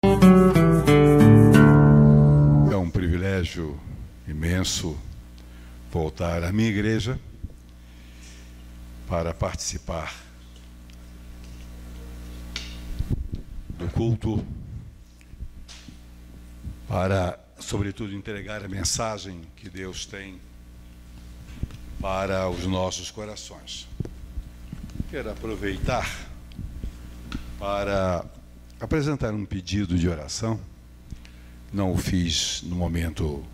É um privilégio imenso voltar à minha igreja para participar do culto, para, sobretudo, entregar a mensagem que Deus tem para os nossos corações. Quero aproveitar para apresentar um pedido de oração. Não o fiz no momento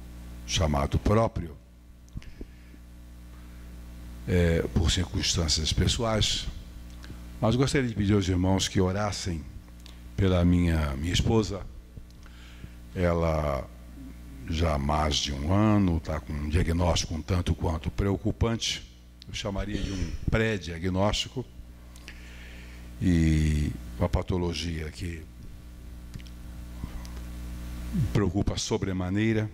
chamado próprio, por circunstâncias pessoais, mas gostaria de pedir aos irmãos que orassem pela minha esposa. Ela já há mais de um ano está com um diagnóstico um tanto quanto preocupante, eu chamaria de um pré-diagnóstico, e uma patologia que me preocupa sobremaneira.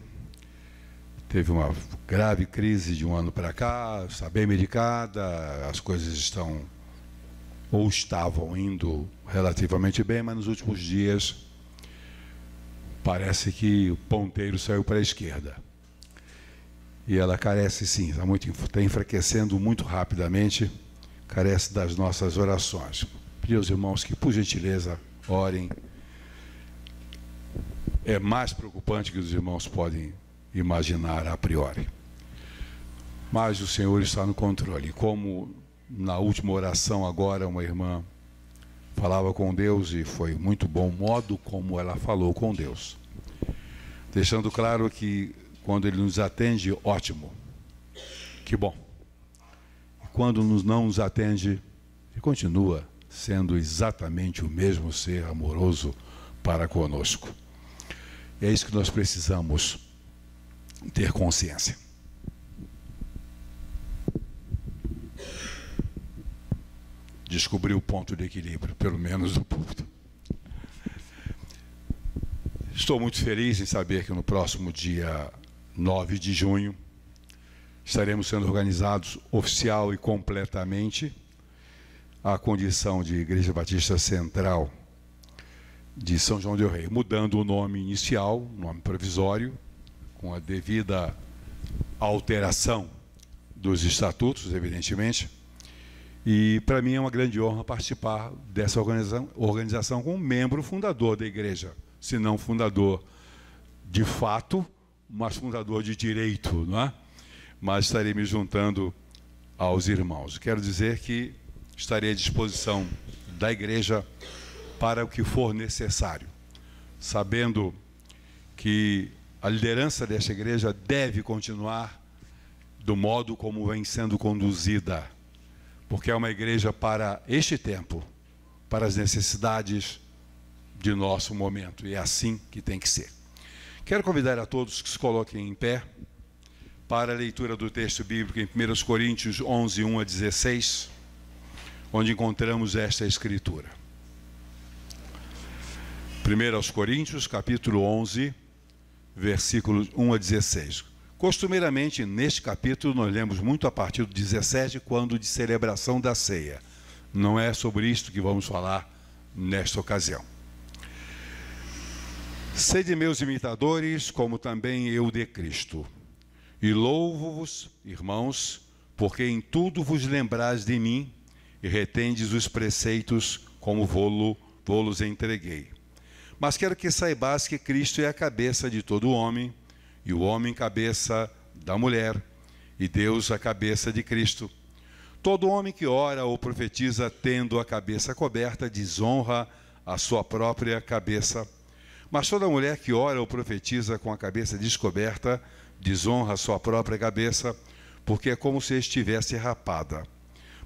Teve uma grave crise de um ano para cá, está bem medicada, as coisas estão ou estavam indo relativamente bem, mas nos últimos dias parece que o ponteiro saiu para a esquerda. E ela carece, sim, está enfraquecendo muito rapidamente, carece das nossas orações. Pedir aos irmãos que, por gentileza, orem. É mais preocupante que os irmãos podem imaginar a priori. Mas o Senhor está no controle. Como na última oração agora, uma irmã falava com Deus, e foi muito bom o modo como ela falou com Deus, deixando claro que quando Ele nos atende, ótimo, que bom. E quando não nos atende, Ele continua sendo exatamente o mesmo ser amoroso para conosco. É isso que nós precisamos ter consciência. Descobrir o ponto de equilíbrio, pelo menos do ponto. Estou muito feliz em saber que no próximo dia 9 de junho estaremos sendo organizados oficial e completamente à condição de Igreja Batista Central de São João del Rei, mudando o nome inicial, nome provisório, com a devida alteração dos estatutos, evidentemente. E para mim é uma grande honra participar dessa organização como membro fundador da igreja, se não fundador de fato, mas fundador de direito, não é? Mas estarei me juntando aos irmãos. Quero dizer que estarei à disposição da igreja para o que for necessário, sabendo que a liderança desta igreja deve continuar do modo como vem sendo conduzida, porque é uma igreja para este tempo, para as necessidades de nosso momento, e é assim que tem que ser. Quero convidar a todos que se coloquem em pé para a leitura do texto bíblico em 1 Coríntios 11, 1 a 16, onde encontramos esta escritura. 1 Coríntios, capítulo 11, versículos 1 a 16. Costumeiramente, neste capítulo, nós lemos muito a partir do 17, quando de celebração da ceia. Não é sobre isto que vamos falar nesta ocasião. Sede meus imitadores, como também eu de Cristo. E louvo-vos, irmãos, porque em tudo vos lembrais de mim, e retendes os preceitos como vou-los entreguei. Mas quero que saibais que Cristo é a cabeça de todo homem, e o homem cabeça da mulher, e Deus a cabeça de Cristo. Todo homem que ora ou profetiza tendo a cabeça coberta, desonra a sua própria cabeça. Mas toda mulher que ora ou profetiza com a cabeça descoberta, desonra a sua própria cabeça, porque é como se estivesse rapada.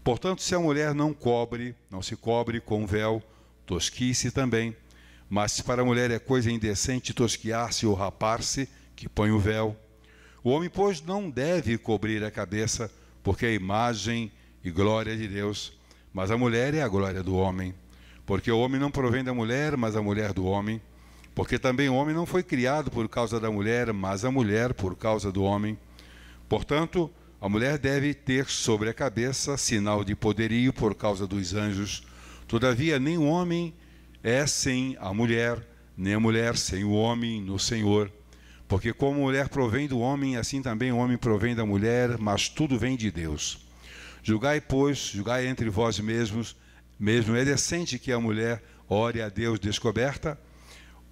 Portanto, se a mulher não se cobre com véu, tosquice também. Mas se para a mulher é coisa indecente tosquiar-se ou rapar-se, que põe o véu. O homem, pois, não deve cobrir a cabeça, porque é a imagem e glória de Deus. Mas a mulher é a glória do homem. Porque o homem não provém da mulher, mas a mulher do homem. Porque também o homem não foi criado por causa da mulher, mas a mulher por causa do homem. Portanto, a mulher deve ter sobre a cabeça sinal de poderio por causa dos anjos. Todavia, nem o homem é sem a mulher, nem a mulher sem o homem no Senhor. Porque como a mulher provém do homem, assim também o homem provém da mulher, mas tudo vem de Deus. Julgai, pois, julgai entre vós mesmos, é decente que a mulher ore a Deus descoberta?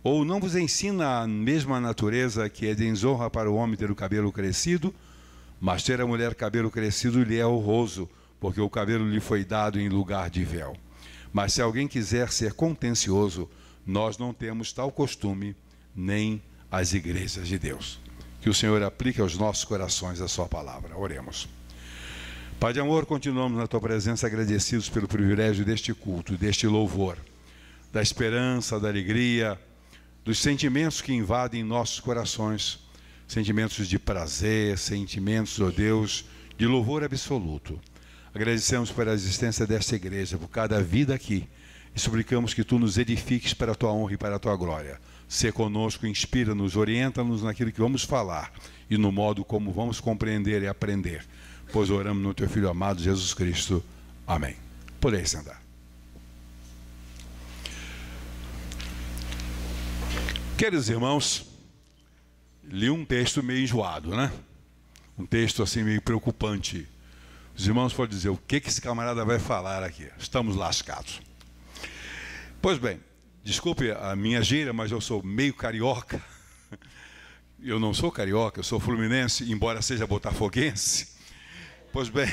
Ou não vos ensina a mesma natureza que é desonra para o homem ter o cabelo crescido? Mas ter a mulher cabelo crescido lhe é honroso, porque o cabelo lhe foi dado em lugar de véu. Mas se alguém quiser ser contencioso, nós não temos tal costume, nem as igrejas de Deus. Que o Senhor aplique aos nossos corações a sua palavra. Oremos. Pai de amor, continuamos na tua presença agradecidos pelo privilégio deste culto, deste louvor, da esperança, da alegria, dos sentimentos que invadem nossos corações, sentimentos de prazer, sentimentos, ó Deus, de louvor absoluto. Agradecemos pela existência desta igreja, por cada vida aqui, e suplicamos que tu nos edifiques para a tua honra e para a tua glória. Sê conosco, inspira-nos, orienta-nos naquilo que vamos falar e no modo como vamos compreender e aprender, pois oramos no teu Filho amado Jesus Cristo. Amém. Podeis sentar. Queridos irmãos, li um texto meio enjoado, né? Um texto assim meio preocupante. Os irmãos podem dizer, o que esse camarada vai falar aqui? Estamos lascados. Pois bem, desculpe a minha gíria, mas eu sou meio carioca. Eu não sou carioca, eu sou fluminense, embora seja botafoguense. Pois bem,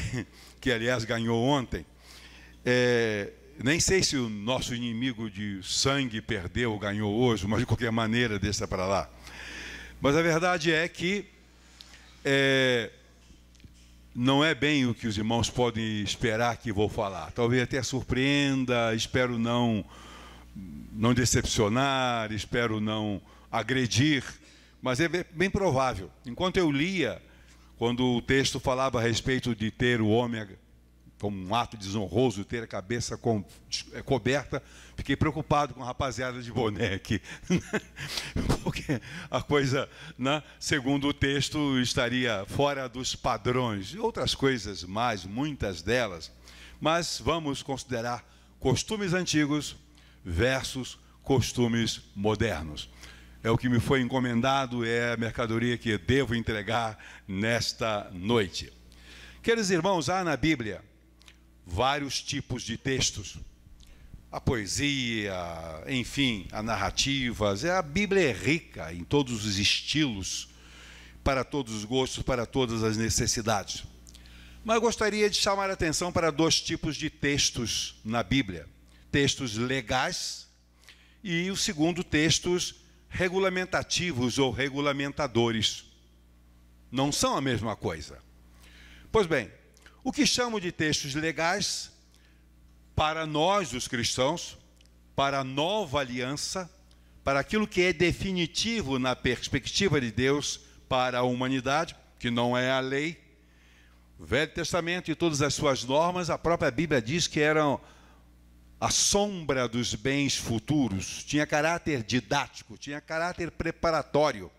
que aliás ganhou ontem. Nem sei se o nosso inimigo de sangue perdeu ou ganhou hoje, mas de qualquer maneira deixa para lá. Mas a verdade é que não é bem o que os irmãos podem esperar que vou falar. Talvez até surpreenda, espero não decepcionar, espero não agredir, mas é bem provável. Enquanto eu lia, quando o texto falava a respeito de ter o homem como um ato desonroso, ter a cabeça coberta, fiquei preocupado com a rapaziada de boné aqui. Porque a coisa, né, segundo o texto, estaria fora dos padrões. E outras coisas mais, muitas delas. Mas vamos considerar costumes antigos versus costumes modernos. É o que me foi encomendado, é a mercadoria que devo entregar nesta noite. Queridos irmãos, há na Bíblia vários tipos de textos. A poesia, enfim, a narrativas. A Bíblia é rica em todos os estilos, para todos os gostos, para todas as necessidades. Mas eu gostaria de chamar a atenção para dois tipos de textos na Bíblia. Textos legais e o segundo, textos regulamentativos ou regulamentadores. Não são a mesma coisa. Pois bem, o que chamo de textos legais, para nós, os cristãos, para a nova aliança, para aquilo que é definitivo na perspectiva de Deus para a humanidade, que não é a lei, o Velho Testamento e todas as suas normas, a própria Bíblia diz que eram a sombra dos bens futuros, tinha caráter didático, tinha caráter preparatório.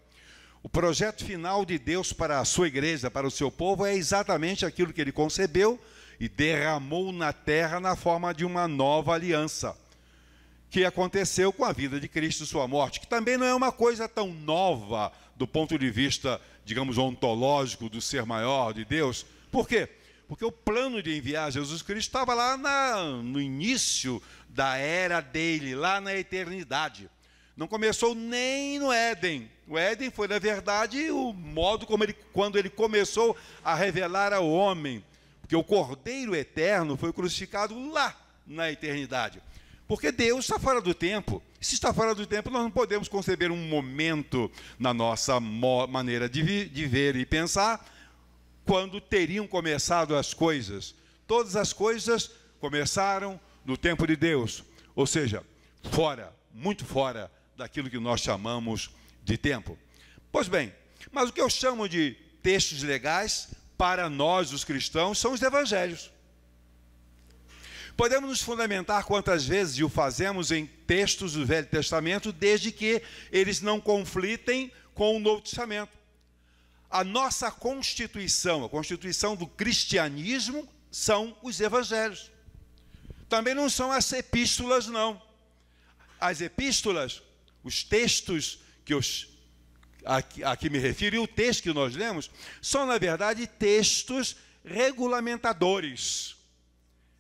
O projeto final de Deus para a sua igreja, para o seu povo, é exatamente aquilo que ele concebeu e derramou na terra na forma de uma nova aliança, que aconteceu com a vida de Cristo e sua morte, que também não é uma coisa tão nova do ponto de vista, digamos, ontológico do ser maior de Deus. Por quê? Porque o plano de enviar Jesus Cristo estava lá no início da era dele, lá na eternidade. Não começou nem no Éden. O Éden foi, na verdade, o modo como quando ele começou a revelar ao homem. Porque o Cordeiro Eterno foi crucificado lá na eternidade. Porque Deus está fora do tempo. Se está fora do tempo, nós não podemos conceber um momento na nossa maneira de ver e pensar quando teriam começado as coisas. Todas as coisas começaram no tempo de Deus. Ou seja, fora, muito fora daquilo que nós chamamos de tempo. Pois bem, mas o que eu chamo de textos legais para nós, os cristãos, são os evangelhos. Podemos nos fundamentar quantas vezes o fazemos em textos do Velho Testamento, desde que eles não conflitem com o Novo Testamento. A nossa constituição, a constituição do cristianismo, são os evangelhos. Também não são as epístolas, não. As epístolas, os textos a que me refiro e o texto que nós lemos são, na verdade, textos regulamentadores.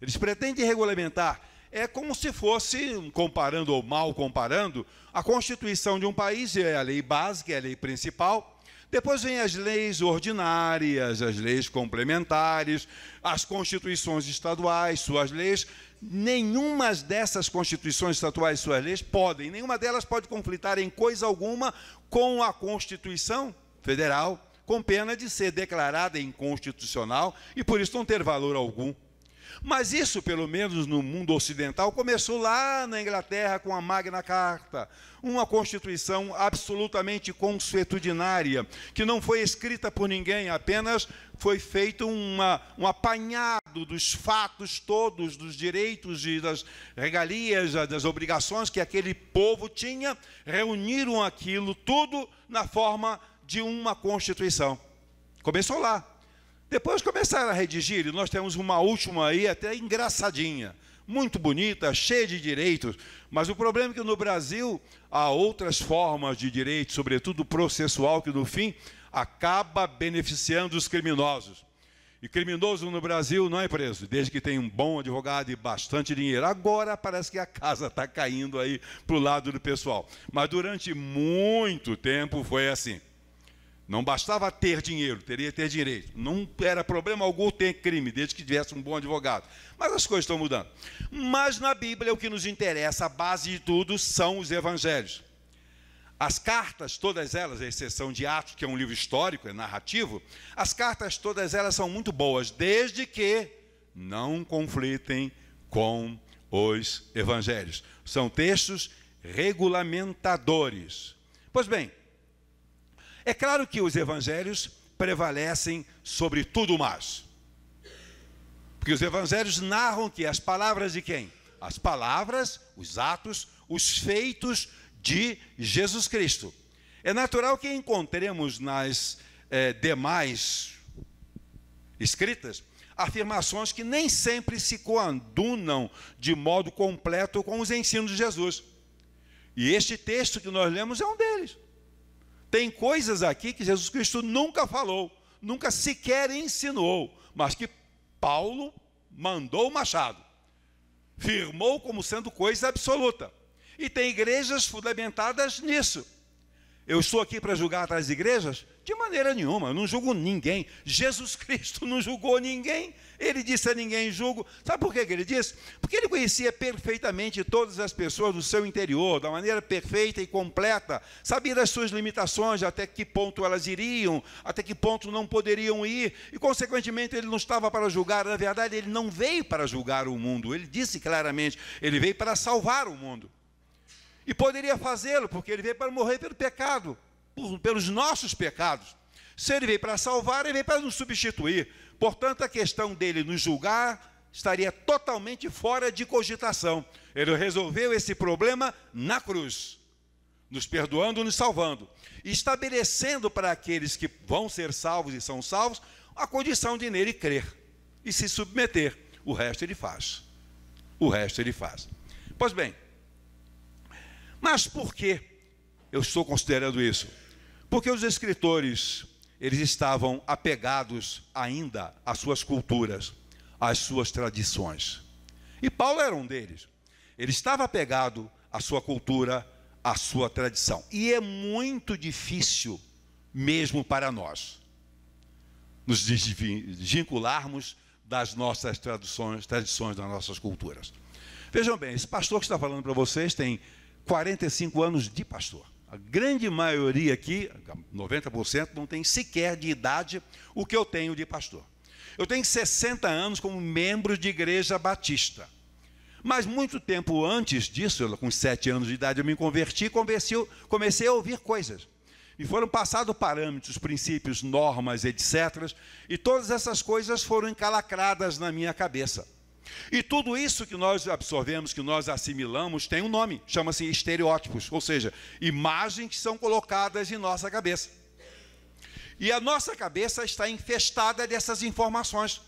Eles pretendem regulamentar. É como se fosse, comparando ou mal comparando, a Constituição de um país é a lei básica, é a lei principal. Depois vem as leis ordinárias, as leis complementares, as constituições estaduais, suas leis. Nenhuma dessas constituições estaduais e suas leis nenhuma delas pode conflitar em coisa alguma com a Constituição Federal, com pena de ser declarada inconstitucional e por isso não ter valor algum. Mas isso, pelo menos no mundo ocidental, começou lá na Inglaterra com a Magna Carta, uma Constituição absolutamente consuetudinária, que não foi escrita por ninguém, apenas foi feito um apanhado dos fatos todos, dos direitos e das regalias, das obrigações que aquele povo tinha, reuniram aquilo tudo na forma de uma Constituição. Começou lá. Depois começaram a redigir, e nós temos uma última aí até engraçadinha, muito bonita, cheia de direitos, mas o problema é que no Brasil há outras formas de direito, sobretudo processual, que no fim acaba beneficiando os criminosos. E criminoso no Brasil não é preso, desde que tem um bom advogado e bastante dinheiro. Agora parece que a casa está caindo aí para o lado do pessoal. Mas durante muito tempo foi assim. Não bastava ter dinheiro, teria que ter direito. Não era problema algum ter crime, desde que tivesse um bom advogado. Mas as coisas estão mudando. Mas na Bíblia o que nos interessa, a base de tudo, são os evangelhos. As cartas, todas elas, à exceção de Atos, que é um livro histórico, é narrativo, as cartas todas elas são muito boas, desde que não conflitem com os evangelhos. São textos regulamentadores. Pois bem, é claro que os evangelhos prevalecem sobre tudo mais. Porque os evangelhos narram que as palavras de quem? As palavras, os atos, os feitos de Jesus Cristo. É natural que encontremos nas demais escritas afirmações que nem sempre se coadunam de modo completo com os ensinos de Jesus. E este texto que nós lemos é um deles. Tem coisas aqui que Jesus Cristo nunca falou, nunca sequer ensinou, mas que Paulo mandou o machado, firmou como sendo coisa absoluta. E tem igrejas fundamentadas nisso. Eu estou aqui para julgar as igrejas? De maneira nenhuma, eu não julgo ninguém. Jesus Cristo não julgou ninguém. Ele disse a ninguém julgo. Sabe por que ele disse? Porque ele conhecia perfeitamente todas as pessoas do seu interior, da maneira perfeita e completa. Sabia das suas limitações, até que ponto elas iriam, até que ponto não poderiam ir. E, consequentemente, ele não estava para julgar. Na verdade, ele não veio para julgar o mundo. Ele disse claramente, ele veio para salvar o mundo. E poderia fazê-lo, porque ele veio para morrer pelo pecado, pelos nossos pecados. Se ele veio para salvar, ele veio para nos substituir. Portanto, a questão dele nos julgar estaria totalmente fora de cogitação. Ele resolveu esse problema na cruz, nos perdoando, nos salvando, e estabelecendo para aqueles que vão ser salvos e são salvos, a condição de nele crer e se submeter. O resto ele faz. O resto ele faz. Pois bem, mas por que eu estou considerando isso? Porque os escritores, eles estavam apegados ainda às suas culturas, às suas tradições. E Paulo era um deles. Ele estava apegado à sua cultura, à sua tradição. E é muito difícil, mesmo para nós, nos desvincularmos das nossas tradições, das nossas culturas. Vejam bem, esse pastor que está falando para vocês tem 45 anos de pastor. A grande maioria aqui, 90%, não tem sequer de idade o que eu tenho de pastor. Eu tenho 60 anos como membro de igreja batista. Mas muito tempo antes disso, com 7 anos de idade, eu me converti e comecei a ouvir coisas. E foram passados parâmetros, princípios, normas, etc. E todas essas coisas foram encalacradas na minha cabeça. E tudo isso que nós absorvemos, que nós assimilamos, tem um nome, chama-se estereótipos, ou seja, imagens que são colocadas em nossa cabeça. E a nossa cabeça está infestada dessas informações,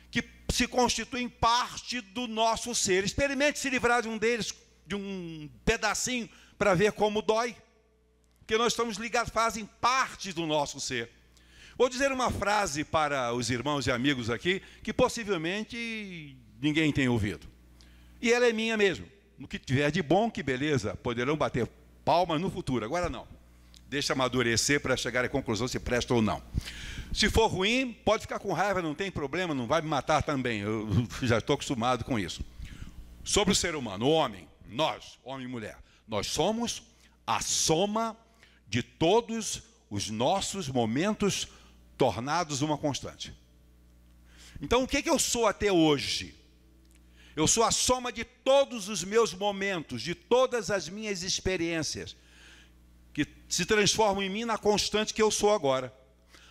que se constituem parte do nosso ser. Experimente se livrar de um deles, de um pedacinho, para ver como dói. Porque nós estamos ligados, fazem parte do nosso ser. Vou dizer uma frase para os irmãos e amigos aqui, que possivelmente ninguém tem ouvido. E ela é minha mesmo. No que tiver de bom, que beleza, poderão bater palmas no futuro. Agora não. Deixa amadurecer para chegar à conclusão se presta ou não. Se for ruim, pode ficar com raiva, não tem problema, não vai me matar também. Eu já estou acostumado com isso. Sobre o ser humano, o homem, nós, homem e mulher, nós somos a soma de todos os nossos momentos tornados uma constante. Então, o que eu sou até hoje? Eu sou a soma de todos os meus momentos, de todas as minhas experiências, que se transformam em mim na constante que eu sou agora.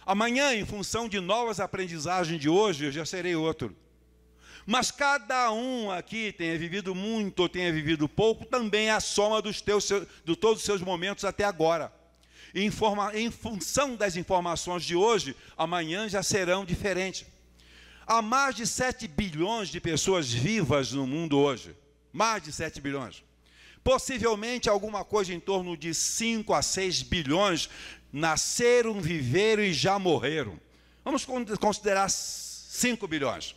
Amanhã, em função de novas aprendizagens de hoje, eu já serei outro. Mas cada um aqui, tenha vivido muito ou tenha vivido pouco, também é a soma de todos os seus momentos até agora. Em função das informações de hoje, amanhã já serão diferentes. Há mais de 7 bilhões de pessoas vivas no mundo hoje. Mais de 7 bilhões. Possivelmente alguma coisa em torno de 5 a 6 bilhões nasceram, viveram e já morreram. Vamos considerar 5 bilhões.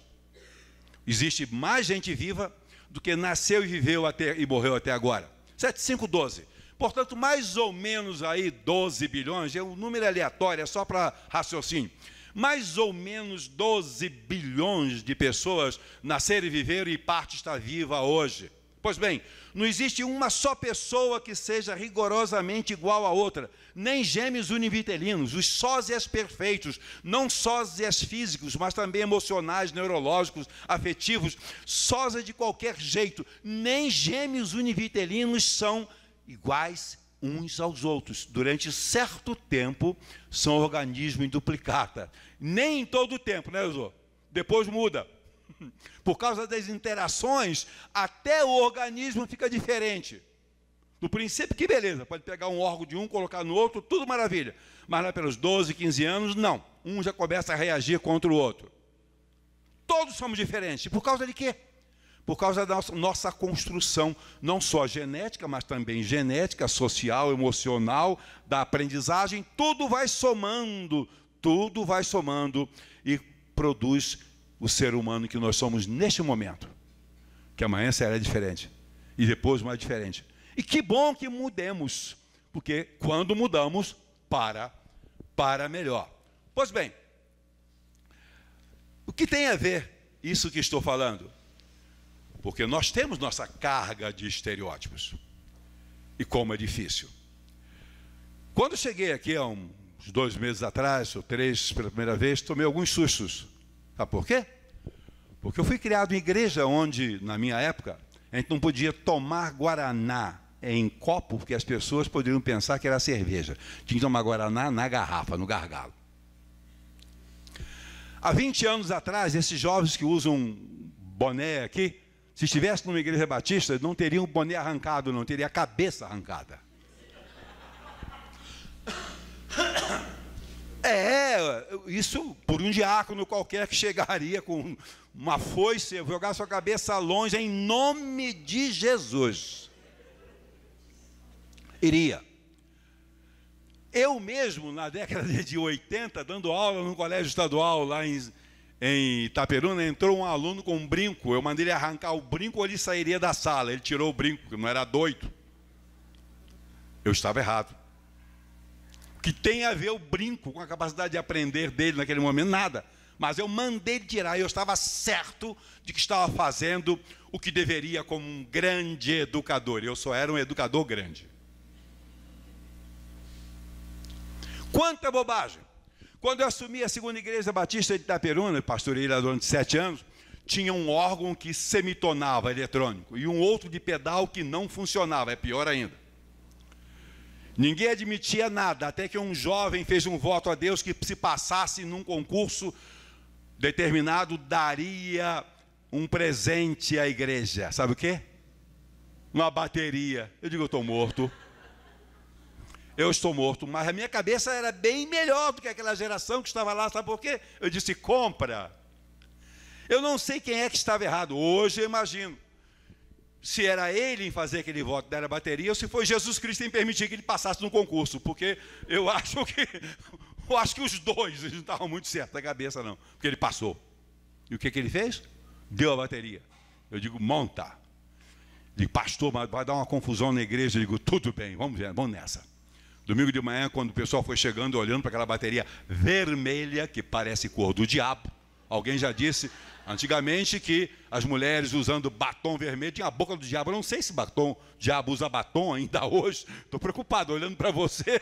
Existe mais gente viva do que nasceu e viveu e morreu até agora. 7, 5, 12. Portanto, mais ou menos aí 12 bilhões, é um número aleatório, é só para raciocínio. Mais ou menos 12 bilhões de pessoas nasceram e viveram e parte está viva hoje. Pois bem, não existe uma só pessoa que seja rigorosamente igual a outra, nem gêmeos univitelinos, os sósias perfeitos, não sósias físicos, mas também emocionais, neurológicos, afetivos, sósias de qualquer jeito, nem gêmeos univitelinos são iguais uns aos outros. Durante certo tempo, são organismos em duplicata. Nem em todo o tempo, né, Zô? Depois muda. Por causa das interações, até o organismo fica diferente. No princípio, que beleza, pode pegar um órgão de um, colocar no outro, tudo maravilha. Mas lá pelos 12, 15 anos, não. Um já começa a reagir contra o outro. Todos somos diferentes. Por causa de quê? Por causa da nossa construção, não só genética, mas também genética, social, emocional, da aprendizagem, tudo vai somando e produz o ser humano que nós somos neste momento, que amanhã será diferente, e depois mais diferente. E que bom que mudemos, porque quando mudamos, para melhor. Pois bem, o que tem a ver isso que estou falando? Porque nós temos nossa carga de estereótipos. E como é difícil. Quando eu cheguei aqui há uns 2 meses atrás, ou 3 pela primeira vez, tomei alguns sustos. Sabe por quê? Porque eu fui criado em igreja onde, na minha época, a gente não podia tomar guaraná em copo, porque as pessoas poderiam pensar que era cerveja. Tinha que tomar guaraná na garrafa, no gargalo. Há 20 anos atrás, esses jovens que usam boné aqui, se estivesse numa igreja batista, não teriam o boné arrancado, não teria a cabeça arrancada. Isso por um diácono qualquer que chegaria com uma foice, jogar sua cabeça longe em nome de Jesus. Iria. Eu mesmo, na década de 80, dando aula no colégio estadual lá em Itaperuna, entrou um aluno com um brinco. Eu mandei ele arrancar o brinco ou ele sairia da sala. Ele tirou o brinco, porque não era doido. Eu estava errado. O que tem a ver o brinco com a capacidade de aprender dele naquele momento? Nada. Mas eu mandei ele tirar e eu estava certo de que estava fazendo o que deveria como um grande educador. Eu só era um educador grande. Quanta bobagem! Quando eu assumi a segunda igreja batista de Itaperuna, pastorei lá durante 7 anos, tinha um órgão que semitonava eletrônico e um outro de pedal que não funcionava, é pior ainda. Ninguém admitia nada, até que um jovem fez um voto a Deus que se passasse num concurso determinado, daria um presente à igreja. Sabe o quê? Uma bateria. Eu digo, eu estou morto. Eu estou morto, mas a minha cabeça era bem melhor do que aquela geração que estava lá. Sabe por quê? Eu disse, compra. Eu não sei quem é que estava errado. Hoje eu imagino. se era ele em fazer aquele voto da bateria ou se foi Jesus Cristo em permitir que ele passasse no concurso, porque eu acho que os dois não estavam muito certos da cabeça, não, porque ele passou. E o que ele fez? Deu a bateria. Eu digo, monta. Digo, pastor, mas vai dar uma confusão na igreja. Eu digo, tudo bem, vamos ver, vamos nessa. Domingo de manhã, quando o pessoal foi chegando, olhando para aquela bateria vermelha, que parece cor do diabo. Alguém já disse antigamente que as mulheres usando batom vermelho tinham a boca do diabo. Eu não sei se diabo usa batom ainda hoje. Estou preocupado olhando para você.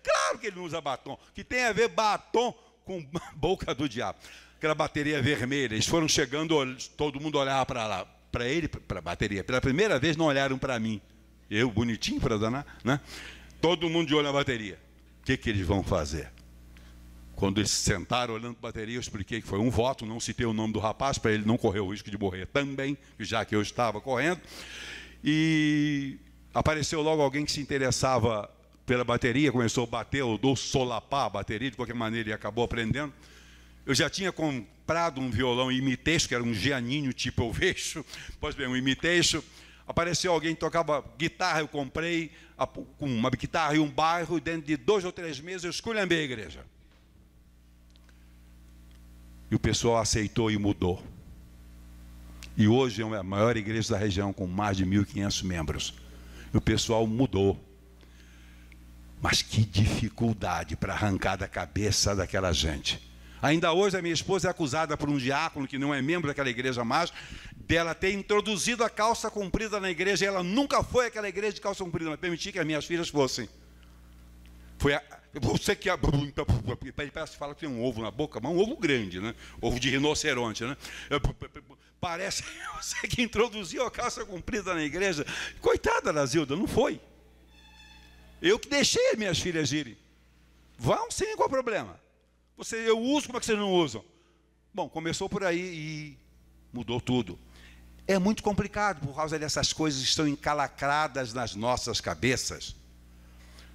Claro que ele não usa batom. Que tem a ver batom com boca do diabo. Aquela bateria vermelha. Eles foram chegando, todo mundo olhava para lá, para ele, para a bateria. Pela primeira vez não olharam para mim. Eu, bonitinho para danar, né? Todo mundo de olho na bateria. O que eles vão fazer? Quando eles se sentaram olhando para a bateria, eu expliquei que foi um voto, não citei o nome do rapaz, para ele não correr o risco de morrer também, já que eu estava correndo. E apareceu logo alguém que se interessava pela bateria, começou a bater ou solapar a bateria, de qualquer maneira ele acabou aprendendo. Eu já tinha comprado um violão imitation, que era um Giannino tipo Oveixo. Pois bem, um imitation. Apareceu alguém que tocava guitarra, eu comprei uma guitarra e um bairro, e dentro de 2 ou 3 meses eu esculhambei a igreja. E o pessoal aceitou e mudou. E hoje é a maior igreja da região, com mais de 1.500 membros. E o pessoal mudou. Mas que dificuldade para arrancar da cabeça daquela gente. Ainda hoje a minha esposa é acusada por um diácono que não é membro daquela igreja mais, dela ter introduzido a calça comprida na igreja, e ela nunca foi àquela igreja de calça comprida, mas permitir que as minhas filhas fossem. Você que parece que fala que tem um ovo na boca, mas um ovo grande, né? Ovo de rinoceronte, né? Parece você que introduziu a calça comprida na igreja. Coitada da Zilda, não foi. Eu que deixei as minhas filhas irem. Vão sim, qual o problema? Eu uso, como é que vocês não usam? Bom, começou por aí e mudou tudo. É muito complicado por causa dessas coisas que estão encalacradas nas nossas cabeças.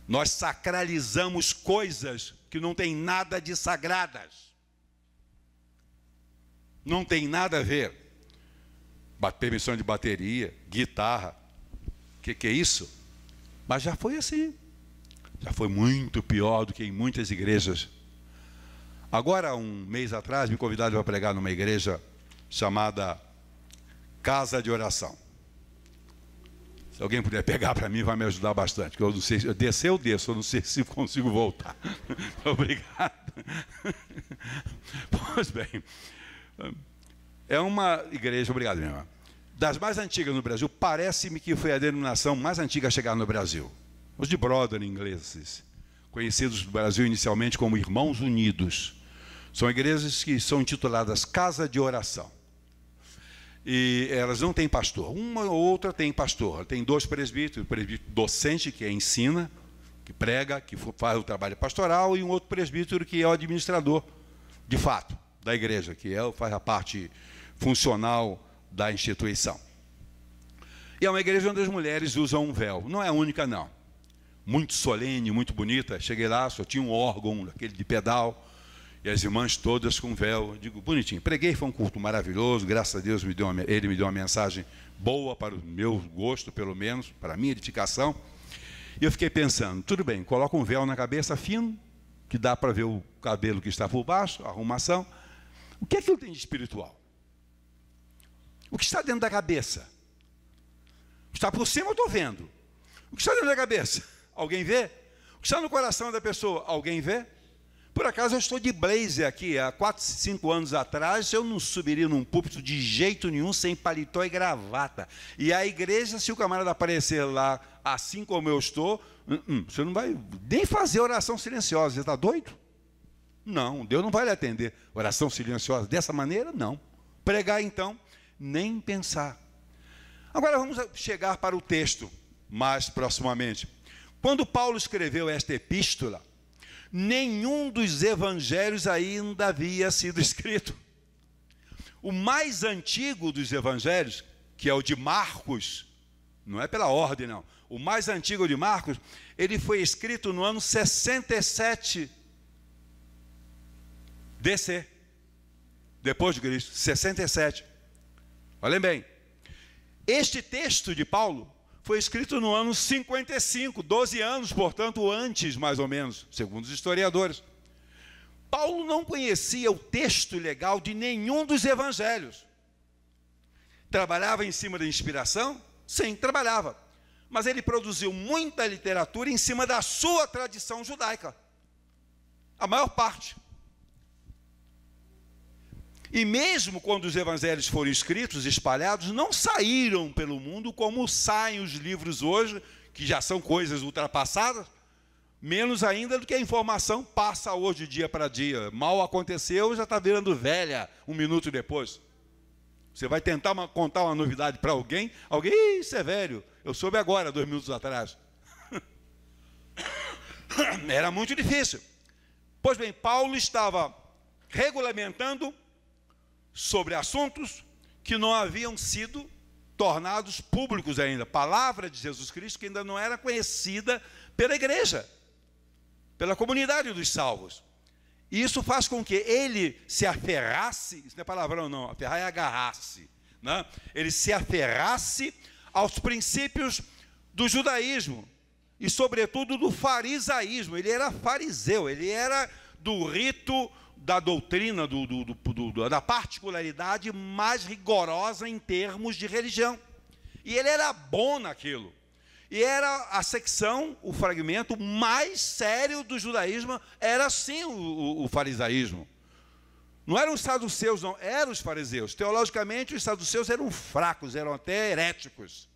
Nós sacralizamos coisas que não tem nada de sagradas. Não tem nada a ver. Permissão de bateria, guitarra. O que é isso? Mas já foi assim. Já foi muito pior do que em muitas igrejas. Agora, um mês atrás, me convidaram para pregar numa igreja chamada Casa de Oração. Se alguém puder pegar para mim, vai me ajudar bastante. Porque eu não sei, eu desço, eu não sei se consigo voltar. Obrigado. Pois bem, é uma igreja, obrigado, minha irmã, das mais antigas no Brasil. Parece-me que foi a denominação mais antiga a chegar no Brasil. Os de brother ingleses, conhecidos no Brasil inicialmente como Irmãos Unidos. São igrejas que são intituladas Casa de Oração. E elas não têm pastor. Uma ou outra tem pastor. Tem 2 presbíteros, o presbítero docente, que ensina, que prega, que faz o trabalho pastoral, e um outro presbítero que é o administrador, de fato, da igreja, que faz a parte funcional da instituição. E é uma igreja onde as mulheres usam um véu. Não é a única, não. Muito solene, muito bonita. Cheguei lá, só tinha um órgão, aquele de pedal, e as irmãs todas com véu. Eu digo, bonitinho. Preguei, foi um culto maravilhoso, graças a Deus ele me deu uma mensagem boa para o meu gosto, pelo menos, para a minha edificação. E eu fiquei pensando, tudo bem, coloca um véu na cabeça fino, que dá para ver o cabelo que está por baixo, a arrumação. O que é que ele tem de espiritual? O que está dentro da cabeça? O que está por cima eu estou vendo. O que está dentro da cabeça? Alguém vê? O que está no coração da pessoa? Alguém vê? Por acaso eu estou de blazer aqui. Há 4, 5 anos atrás eu não subiria num púlpito de jeito nenhum sem paletó e gravata. E a igreja, se o camarada aparecer lá assim como eu estou, você não vai nem fazer oração silenciosa. Você está doido? Não, Deus não vai lhe atender. Oração silenciosa dessa maneira? Não. Pregar então, nem pensar. Agora vamos chegar para o texto mais proximamente. Quando Paulo escreveu esta epístola, nenhum dos evangelhos ainda havia sido escrito. O mais antigo dos evangelhos, que é o de Marcos, não é pela ordem não, o mais antigo de Marcos, ele foi escrito no ano 67 depois de Cristo, 67. Olhem bem, Este texto de Paulo foi escrito no ano 55, 12 anos, portanto, antes, mais ou menos, segundo os historiadores. Paulo não conhecia o texto legal de nenhum dos evangelhos. Trabalhava em cima da inspiração? Sim, trabalhava. Mas ele produziu muita literatura em cima da sua tradição judaica. A maior parte. E mesmo quando os evangelhos foram escritos, espalhados, não saíram pelo mundo como saem os livros hoje, que já são coisas ultrapassadas, menos ainda do que a informação passa hoje dia para dia. Mal aconteceu, já está virando velha um minuto depois. Você vai tentar contar uma novidade para alguém, isso é velho, eu soube agora, 2 minutos atrás. Era muito difícil. Pois bem, Paulo estava regulamentando sobre assuntos que não haviam sido tornados públicos ainda. Palavra de Jesus Cristo que ainda não era conhecida pela igreja, pela comunidade dos salvos. E isso faz com que ele se aferrasse, isso não é palavrão não, aferrar é agarrar-se, né? Ele se aferrasse aos princípios do judaísmo e sobretudo do farisaísmo. Ele era fariseu, ele era do rito, da doutrina, da particularidade mais rigorosa em termos de religião. E ele era bom naquilo. E era a secção, o fragmento mais sério do judaísmo, era sim o farisaísmo. Não eram os saduceus, não, eram os fariseus. Teologicamente, os saduceus eram fracos, eram até heréticos.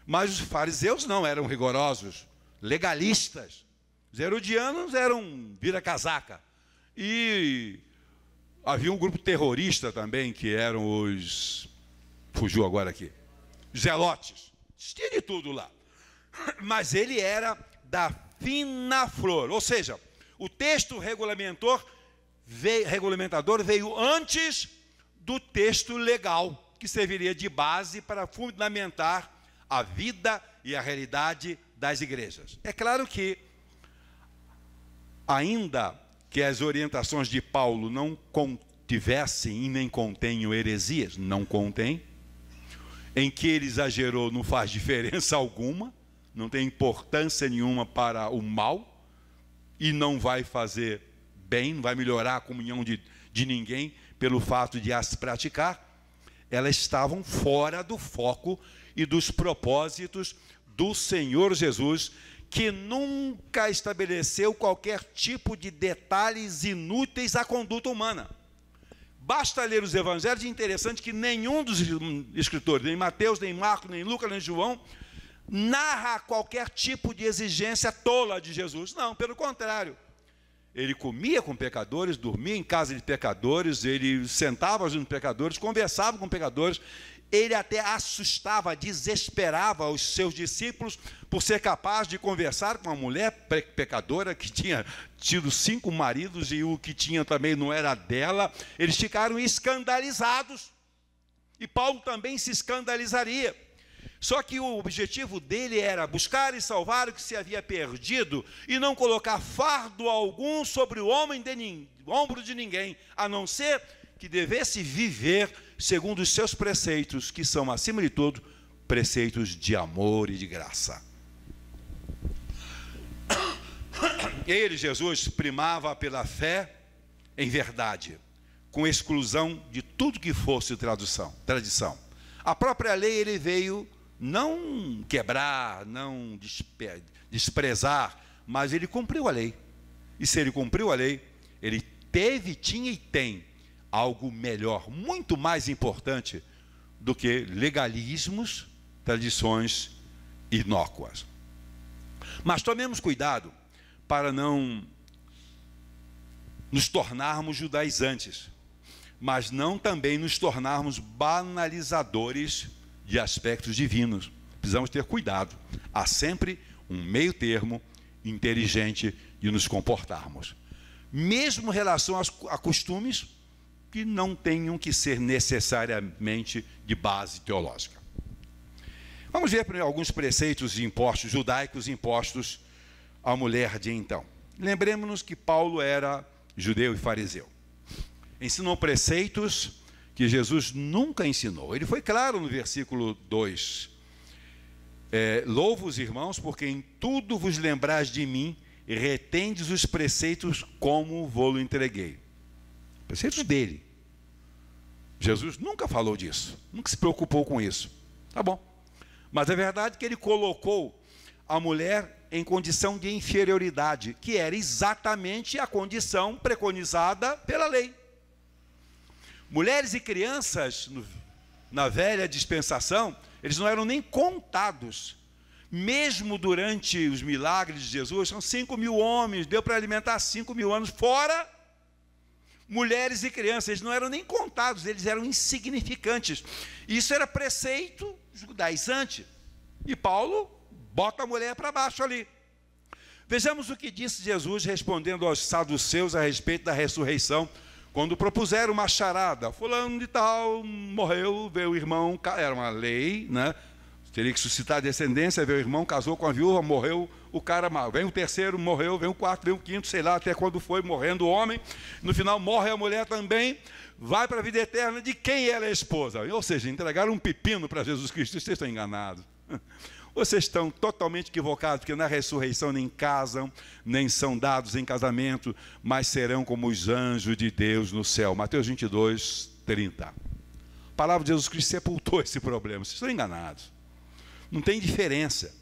Mas os fariseus não, eram rigorosos, legalistas. Os herodianos eram vira-casaca. E havia um grupo terrorista também, que eram os... Fugiu agora aqui. Zelotes. Tinha de tudo lá. Mas ele era da fina flor. Ou seja, o texto regulamentador veio antes do texto legal, que serviria de base para fundamentar a vida e a realidade das igrejas. É claro que, ainda que as orientações de Paulo não contivessem e nem contenham heresias, não contém, em que ele exagerou não faz diferença alguma, não tem importância nenhuma para o mal, e não vai fazer bem, não vai melhorar a comunhão de ninguém pelo fato de as praticar. Elas estavam fora do foco e dos propósitos do Senhor Jesus, que nunca estabeleceu qualquer tipo de detalhes inúteis à conduta humana. Basta ler os evangelhos, e é interessante que nenhum dos escritores, nem Mateus, nem Marcos, nem Lucas, nem João, narra qualquer tipo de exigência tola de Jesus. Não, pelo contrário. Ele comia com pecadores, dormia em casa de pecadores, ele sentava junto com pecadores, conversava com pecadores. Ele até assustava, desesperava os seus discípulos por ser capaz de conversar com uma mulher pecadora que tinha tido 5 maridos e o que tinha também não era dela. Eles ficaram escandalizados. E Paulo também se escandalizaria. Só que o objetivo dele era buscar e salvar o que se havia perdido e não colocar fardo algum sobre o ombro de ninguém, a não ser que devesse viver segundo os seus preceitos, que são, acima de tudo, preceitos de amor e de graça. Ele, Jesus, primava pela fé em verdade, com exclusão de tudo que fosse tradição. A própria lei ele veio não quebrar, não desprezar, mas ele cumpriu a lei. E se ele cumpriu a lei, ele teve, tinha e tem algo melhor, muito mais importante do que legalismos, tradições inócuas. Mas tomemos cuidado para não nos tornarmos judaizantes, mas não também nos tornarmos banalizadores de aspectos divinos. Precisamos ter cuidado. Há sempre um meio termo inteligente de nos comportarmos. Mesmo em relação a costumes que não tenham que ser necessariamente de base teológica. Vamos ver alguns preceitos impostos, judaicos impostos à mulher de então. Lembremos-nos que Paulo era judeu e fariseu. Ensinou preceitos que Jesus nunca ensinou. Ele foi claro no versículo 2. Louvo os irmãos, porque em tudo vos lembrais de mim, e retendes os preceitos como vou-lo entreguei. Preceitos dele. Jesus nunca falou disso, nunca se preocupou com isso. Tá bom. Mas é verdade que ele colocou a mulher em condição de inferioridade, que era exatamente a condição preconizada pela lei. Mulheres e crianças, na velha dispensação, eles não eram nem contados. Mesmo durante os milagres de Jesus, são 5.000 homens, deu para alimentar 5.000 anos, fora mulheres e crianças, eles não eram nem contados, eles eram insignificantes. Isso era preceito judaizante. E Paulo bota a mulher para baixo ali. Vejamos o que disse Jesus respondendo aos saduceus a respeito da ressurreição, quando propuseram uma charada. Fulano de tal morreu, veio o irmão, era uma lei, né? Teria que suscitar descendência, veio o irmão, casou com a viúva, morreu o cara, vem o terceiro, morreu, vem o quarto, vem o quinto, sei lá até quando foi, morrendo o homem. No final morre a mulher também, vai para a vida eterna, de quem ela é esposa? Ou seja, entregaram um pepino para Jesus Cristo. Vocês estão enganados. Vocês estão totalmente equivocados, porque na ressurreição nem casam, nem são dados em casamento, mas serão como os anjos de Deus no céu. Mateus 22, 30. A palavra de Jesus Cristo sepultou esse problema. Vocês estão enganados. Não tem diferença.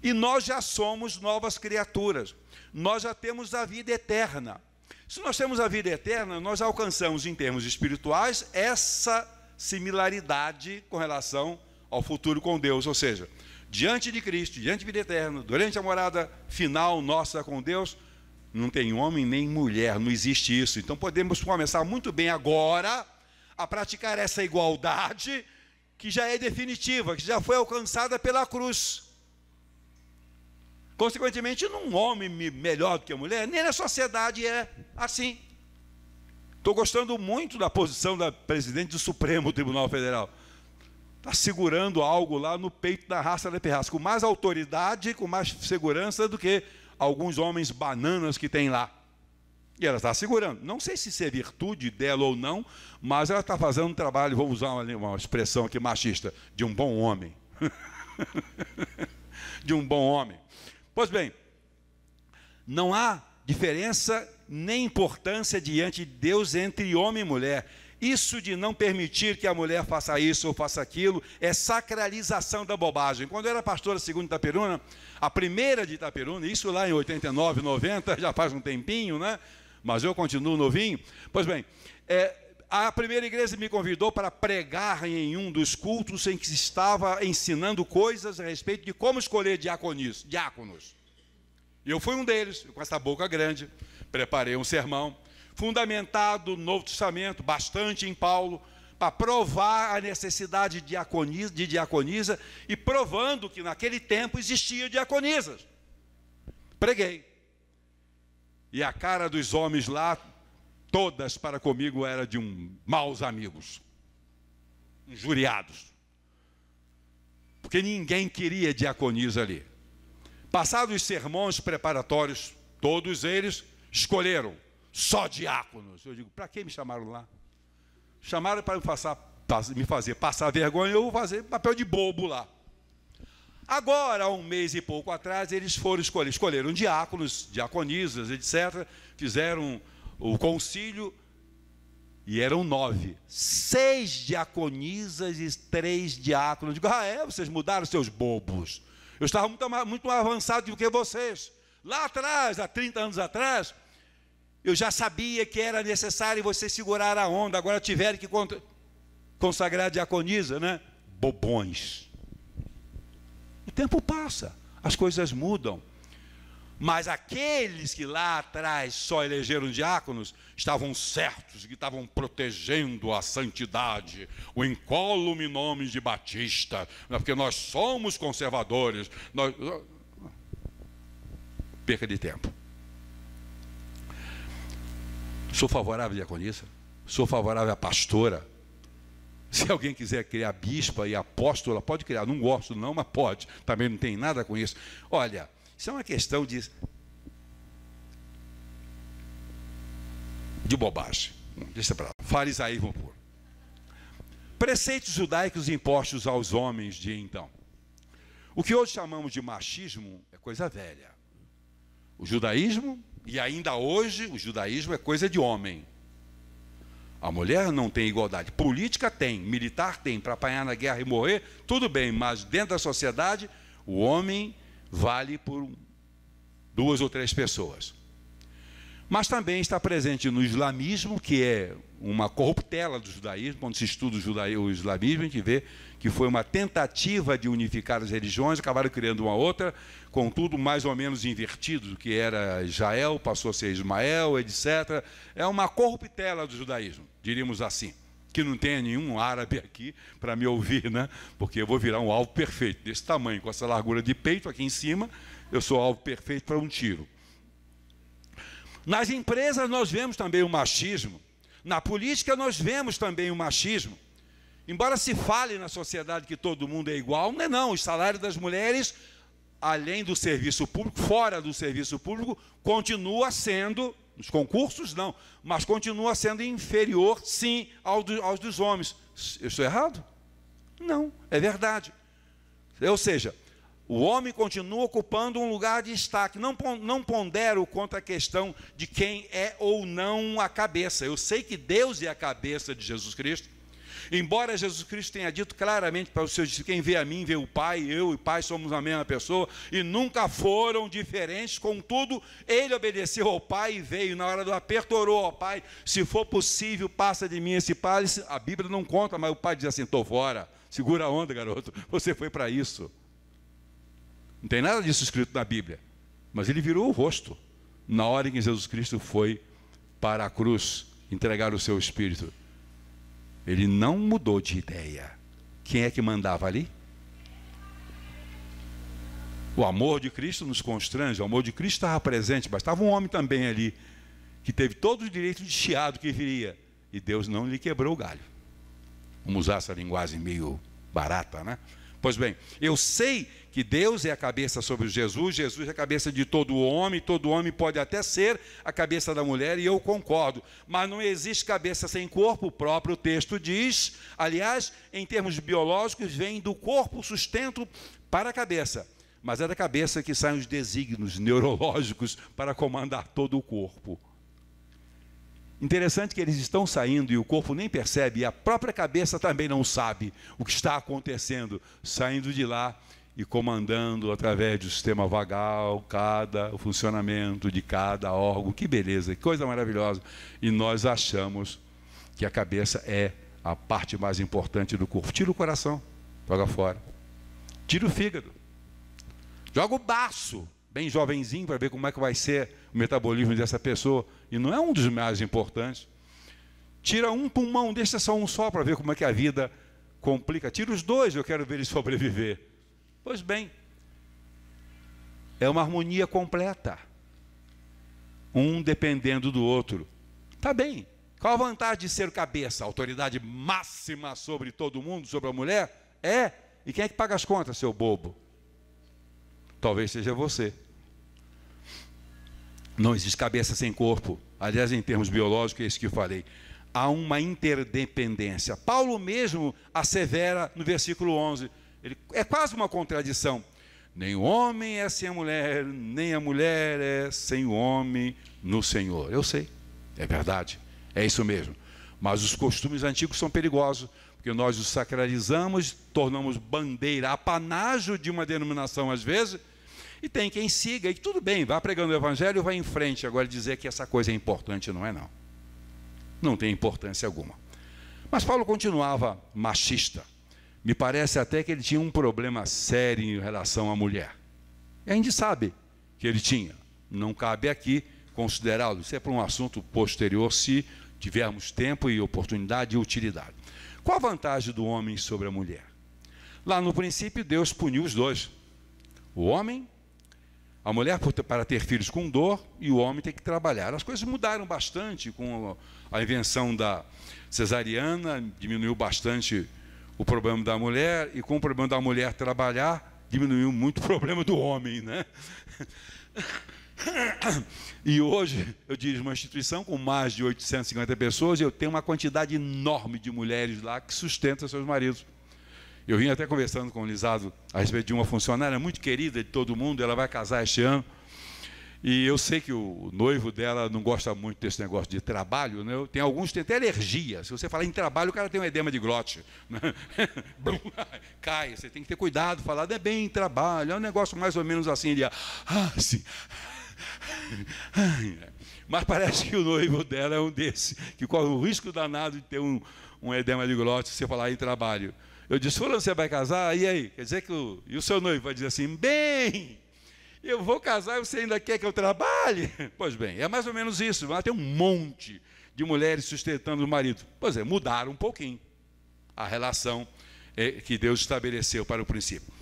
E nós já somos novas criaturas. Nós já temos a vida eterna. Se nós temos a vida eterna, nós alcançamos em termos espirituais essa similaridade com relação ao futuro com Deus. Ou seja, diante de Cristo, diante de vida eterna, durante a morada final nossa com Deus, não tem homem nem mulher, não existe isso. Então podemos começar muito bem agora a praticar essa igualdade que já é definitiva, que já foi alcançada pela cruz. Consequentemente, não homem melhor do que a mulher, nem na sociedade é assim. Estou gostando muito da posição da presidente do Supremo Tribunal Federal. Está segurando algo lá no peito da raça da pirraça, com mais autoridade, com mais segurança do que alguns homens bananas que tem lá. E ela está segurando. Não sei se isso é virtude dela ou não, mas ela está fazendo um trabalho, vou usar uma expressão aqui machista, de um bom homem. De um bom homem. Pois bem, não há diferença nem importância diante de Deus entre homem e mulher. Isso de não permitir que a mulher faça isso ou faça aquilo é sacralização da bobagem. Quando eu era pastora segunda de Itaperuna, a primeira de Itaperuna, isso lá em 89, 90, já faz um tempinho, né? Mas eu continuo novinho. Pois bem, a primeira igreja me convidou para pregar em um dos cultos em que se estava ensinando coisas a respeito de como escolher diáconos. E eu fui um deles, com essa boca grande, preparei um sermão, fundamentado no Novo Testamento, bastante em Paulo, para provar a necessidade de diaconisa e provando que naquele tempo existia diaconisas. Preguei. E a cara dos homens lá, todas para comigo era de maus amigos, injuriados. Porque ninguém queria diaconisa ali. Passados os sermões preparatórios, todos eles escolheram só diáconos. Eu digo, para que me chamaram lá? Chamaram para me fazer passar vergonha, eu vou fazer papel de bobo lá. Agora, há um mês e pouco atrás, eles foram escolheram diáconos, diaconisas, etc. Fizeram o concílio e eram 9. 6 diaconisas e 3 diáconos. Digo, vocês mudaram seus bobos. Eu estava muito mais avançado do que vocês. Lá atrás, há 30 anos atrás, eu já sabia que era necessário vocês segurar a onda. Agora tiveram que consagrar diaconisa, né? Bobões. O tempo passa, as coisas mudam. Mas aqueles que lá atrás só elegeram diáconos, estavam certos que estavam protegendo a santidade, o incólume nome de Batista, porque nós somos conservadores. Perca de tempo. Sou favorável à diaconisa, sou favorável à pastora. Se alguém quiser criar bispa e apóstola, pode criar. Não gosto não, mas pode. Também não tem nada com isso. Olha, isso é uma questão de bobagem. Deixa para lá. Farisaísmo puro. Preceitos judaicos impostos aos homens de então. O que hoje chamamos de machismo é coisa velha. O judaísmo, e ainda hoje, o judaísmo é coisa de homem. A mulher não tem igualdade. Política tem, militar tem, para apanhar na guerra e morrer, tudo bem, mas dentro da sociedade, o homem vale por 2 ou 3 pessoas. Mas também está presente no islamismo, que é uma corruptela do judaísmo. Quando se estuda o islamismo, a gente vê que foi uma tentativa de unificar as religiões, acabaram criando uma outra, contudo mais ou menos invertido do que era Israel, passou a ser Ismael, etc. É uma corruptela do judaísmo, diríamos assim. Que não tenha nenhum árabe aqui para me ouvir, né? Porque eu vou virar um alvo perfeito, desse tamanho, com essa largura de peito aqui em cima, eu sou alvo perfeito para um tiro. Nas empresas nós vemos também o machismo. Na política nós vemos também o machismo. Embora se fale na sociedade que todo mundo é igual, não é não. Os salários das mulheres, além do serviço público, fora do serviço público, continua sendo, nos concursos não, mas continua sendo inferior, sim, aos dos homens. Eu estou errado? Não, é verdade. Ou seja, o homem continua ocupando um lugar de destaque. Não pondero quanto à questão de quem é ou não a cabeça. Eu sei que Deus é a cabeça de Jesus Cristo. Embora Jesus Cristo tenha dito claramente para os seus discípulos, quem vê a mim, vê o Pai, eu e o Pai somos a mesma pessoa, e nunca foram diferentes, contudo, ele obedeceu ao Pai e veio, na hora do aperto, orou ao Pai, se for possível, passa de mim esse cálice. A Bíblia não conta, mas o Pai diz assim, estou fora, segura a onda, garoto, você foi para isso. Não tem nada disso escrito na Bíblia, mas ele virou o rosto, na hora em que Jesus Cristo foi para a cruz, entregar o seu Espírito. Ele não mudou de ideia. Quem é que mandava ali? O amor de Cristo nos constrange, o amor de Cristo estava presente, mas estava um homem também ali, que teve todo o direito de chiado que viria, e Deus não lhe quebrou o galho. Vamos usar essa linguagem meio barata, né? Pois bem, eu sei que Deus é a cabeça sobre Jesus, Jesus é a cabeça de todo homem pode até ser a cabeça da mulher, e eu concordo, mas não existe cabeça sem corpo, o próprio texto diz, aliás, em termos biológicos, vem do corpo o sustento para a cabeça, mas é da cabeça que saem os desígnios neurológicos para comandar todo o corpo. Interessante que eles estão saindo e o corpo nem percebe, e a própria cabeça também não sabe o que está acontecendo, saindo de lá e comandando através do sistema vagal, o funcionamento de cada órgão. Que beleza, que coisa maravilhosa. E nós achamos que a cabeça é a parte mais importante do corpo. Tira o coração, joga fora. Tira o fígado. Joga o baço, bem jovenzinho, para ver como é que vai ser o metabolismo dessa pessoa. E não é um dos mais importantes. Tira um pulmão, deixa só um só, para ver como é que a vida complica. Tira os dois, eu quero ver ele sobreviver. Pois bem, é uma harmonia completa. Um dependendo do outro. Tá bem. Qual a vantagem de ser cabeça? A autoridade máxima sobre todo mundo, sobre a mulher? É. E quem é que paga as contas, seu bobo? Talvez seja você. Não existe cabeça sem corpo. Aliás, em termos biológicos, é isso que eu falei. Há uma interdependência. Paulo mesmo assevera no versículo 11. É quase uma contradição. Nem o homem é sem a mulher, nem a mulher é sem o homem no Senhor. Eu sei, é verdade, é isso mesmo. Mas os costumes antigos são perigosos, porque nós os sacralizamos, tornamos bandeira, apanágio de uma denominação às vezes, e tem quem siga, e tudo bem, vá pregando o evangelho e vai em frente. Agora dizer que essa coisa é importante, não é não. Não tem importância alguma. Mas Paulo continuava machista. Me parece até que ele tinha um problema sério em relação à mulher. E a gente sabe que ele tinha. Não cabe aqui considerá-lo. Isso é para um assunto posterior, se tivermos tempo e oportunidade e utilidade. Qual a vantagem do homem sobre a mulher? Lá no princípio, Deus puniu os dois. O homem, a mulher para ter filhos com dor, e o homem tem que trabalhar. As coisas mudaram bastante com a invenção da cesariana, diminuiu bastante o problema da mulher, e com o problema da mulher trabalhar, diminuiu muito o problema do homem, né? E hoje eu dirijo uma instituição com mais de 850 pessoas e eu tenho uma quantidade enorme de mulheres lá que sustentam seus maridos. Eu vim até conversando com o Lisado a respeito de uma funcionária muito querida de todo mundo, ela vai casar este ano. E eu sei que o noivo dela não gosta muito desse negócio de trabalho, né? Tem alguns que têm até alergia. Se você falar em trabalho, o cara tem um edema de glote, né? Cai, você tem que ter cuidado, falar, não é bem trabalho, é um negócio mais ou menos assim, de sim. Mas parece que o noivo dela é um desse, que corre o risco danado de ter um edema de glote se você falar em trabalho. Eu disse, fulano, você vai casar? E aí? Quer dizer que e o seu noivo vai dizer assim, bem... Eu vou casar e você ainda quer que eu trabalhe? Pois bem, é mais ou menos isso. Lá tem um monte de mulheres sustentando o marido. Pois é, mudaram um pouquinho a relação que Deus estabeleceu para o princípio.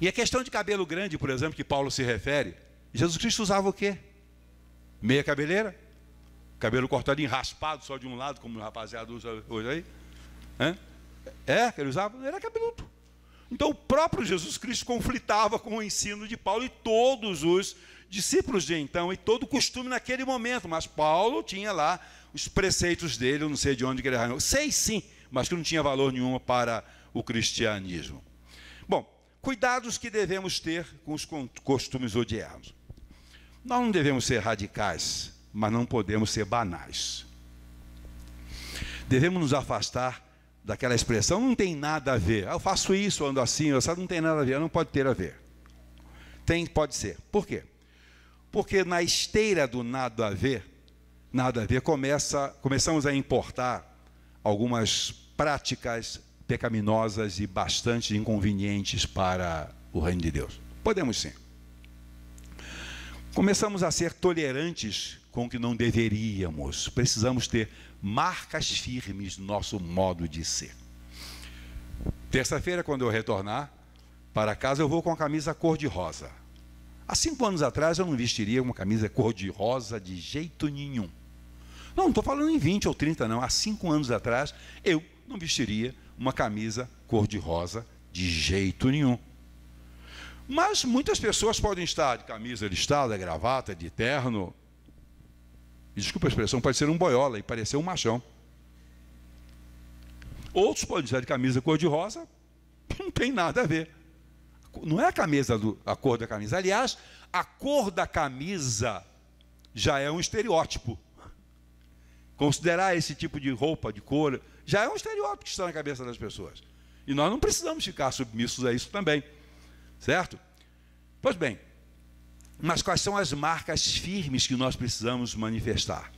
E a questão de cabelo grande, por exemplo, que Paulo se refere, Jesus Cristo usava o quê? Meia cabeleira? Cabelo cortadinho, raspado só de um lado, como o rapaziada usa hoje aí? Que ele usava? Era cabeludo. Então o próprio Jesus Cristo conflitava com o ensino de Paulo e todos os discípulos de então, e todo o costume naquele momento, mas Paulo tinha lá os preceitos dele, eu não sei de onde que ele arranjou, sei sim, mas que não tinha valor nenhum para o cristianismo. Bom, cuidados que devemos ter com os costumes odiernos. Nós não devemos ser radicais, mas não podemos ser banais. Devemos nos afastar daquela expressão, não tem nada a ver. Eu faço isso, ando assim, não tem nada a ver, não pode ter a ver. Pode ser. Por quê? Porque na esteira do nada a ver, começamos a importar algumas práticas pecaminosas e bastante inconvenientes para o reino de Deus. Podemos sim. Começamos a ser tolerantes com o que não deveríamos. Precisamos ter marcas firmes no nosso modo de ser. Terça-feira, quando eu retornar para casa, eu vou com a camisa cor-de-rosa. Há 5 anos atrás, eu não vestiria uma camisa cor-de-rosa de jeito nenhum. Não estou falando em 20 ou 30, não. Há 5 anos atrás, eu não vestiria uma camisa cor-de-rosa de jeito nenhum. Mas muitas pessoas podem estar de camisa listrada, gravata, de terno. E, desculpa a expressão, pode ser um boiola e parecer um machão. Outros podem estar de camisa cor-de-rosa, não tem nada a ver. Não é a cor da camisa. Aliás, a cor da camisa já é um estereótipo. Considerar esse tipo de roupa, de cor, já é um estereótipo que está na cabeça das pessoas. E nós não precisamos ficar submissos a isso também. Certo? Pois bem, mas quais são as marcas firmes que nós precisamos manifestar?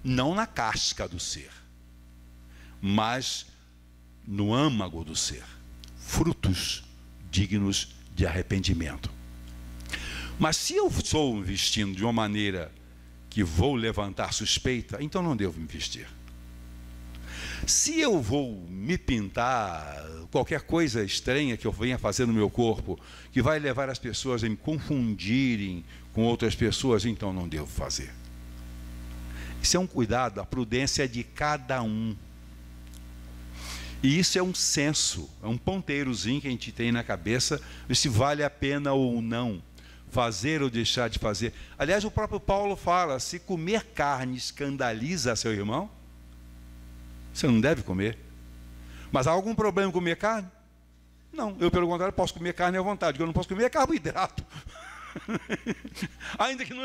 Não na casca do ser, mas no âmago do ser. Frutos dignos de arrependimento. Mas se eu estou me vestindo de uma maneira que vou levantar suspeita, então não devo me vestir. Se eu vou me pintar, qualquer coisa estranha que eu venha fazer no meu corpo, que vai levar as pessoas a me confundirem com outras pessoas, então não devo fazer. Isso é um cuidado, a prudência de cada um. E isso é um senso, é um ponteirozinho que a gente tem na cabeça, se vale a pena ou não fazer ou deixar de fazer. Aliás, o próprio Paulo fala, se comer carne escandaliza seu irmão, você não deve comer. Mas há algum problema em comer carne? Não, eu pelo contrário posso comer carne à vontade. O que eu não posso comer é carboidrato. Ainda que não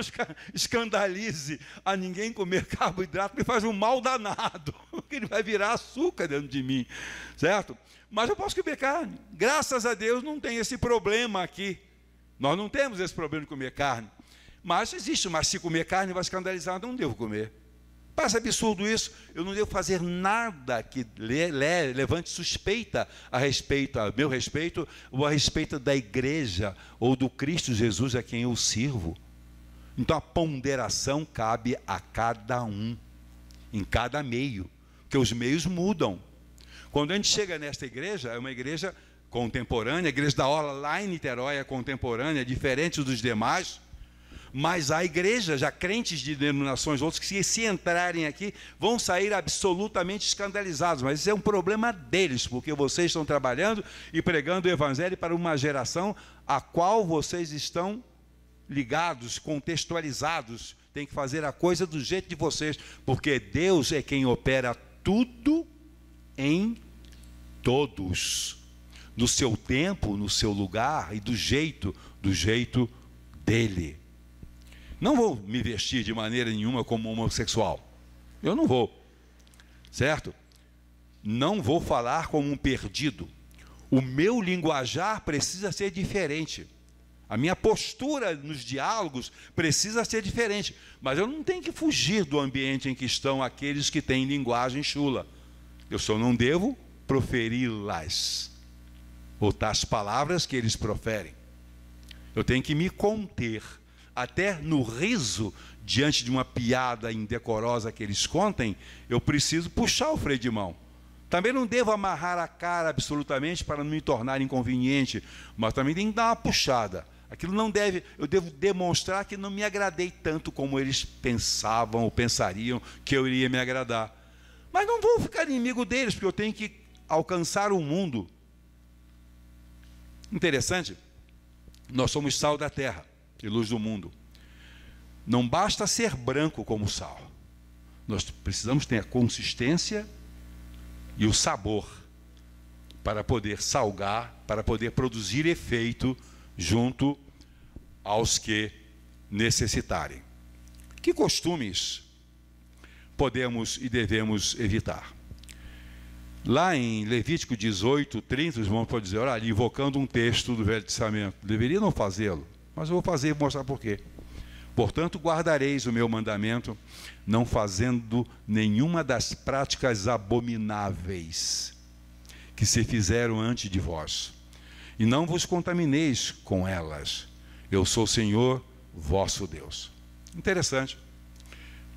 escandalize a ninguém comer carboidrato, me faz um mal danado, porque ele vai virar açúcar dentro de mim, certo? Mas eu posso comer carne. Graças a Deus não tem esse problema aqui. Nós não temos esse problema de comer carne. Mas existe, mas se comer carne vai escandalizar, não devo comer. Parece absurdo isso. Eu não devo fazer nada que levante suspeita a meu respeito, ou a respeito da igreja, ou do Cristo Jesus a quem eu sirvo. Então a ponderação cabe a cada um, em cada meio, porque os meios mudam. Quando a gente chega nesta igreja, é uma igreja contemporânea, a igreja da Orla lá em Niterói é contemporânea, diferente dos demais. Mas há igrejas, já crentes de denominações outras, que se entrarem aqui, vão sair absolutamente escandalizados. Mas isso é um problema deles, porque vocês estão trabalhando e pregando o evangelho para uma geração a qual vocês estão ligados, contextualizados. Tem que fazer a coisa do jeito de vocês, porque Deus é quem opera tudo em todos, no seu tempo, no seu lugar e do jeito dele. Não vou me vestir de maneira nenhuma como homossexual. Eu não vou, certo? Não vou falar como um perdido. O meu linguajar precisa ser diferente. A minha postura nos diálogos precisa ser diferente. Mas eu não tenho que fugir do ambiente em que estão aqueles que têm linguagem chula. Eu só não devo proferi-las, ou tais palavras que eles proferem. Eu tenho que me conter. Até no riso, diante de uma piada indecorosa que eles contem, eu preciso puxar o freio de mão. Também não devo amarrar a cara absolutamente para não me tornar inconveniente, mas também tem que dar uma puxada. Aquilo não deve, eu devo demonstrar que não me agradei tanto como eles pensavam ou pensariam que eu iria me agradar. Mas não vou ficar inimigo deles, porque eu tenho que alcançar o mundo. Interessante, nós somos sal da terra e luz do mundo. Não basta ser branco como sal. Nós precisamos ter a consistência e o sabor para poder salgar, para poder produzir efeito junto aos que necessitarem. Que costumes podemos e devemos evitar? Lá em Levítico 18, 30, os irmãos podem dizer, olha, invocando um texto do Velho Testamento. Deveria não fazê-lo, mas eu vou fazer e vou mostrar por quê. Portanto, guardareis o meu mandamento, não fazendo nenhuma das práticas abomináveis que se fizeram antes de vós, e não vos contamineis com elas. Eu sou o Senhor, vosso Deus. Interessante.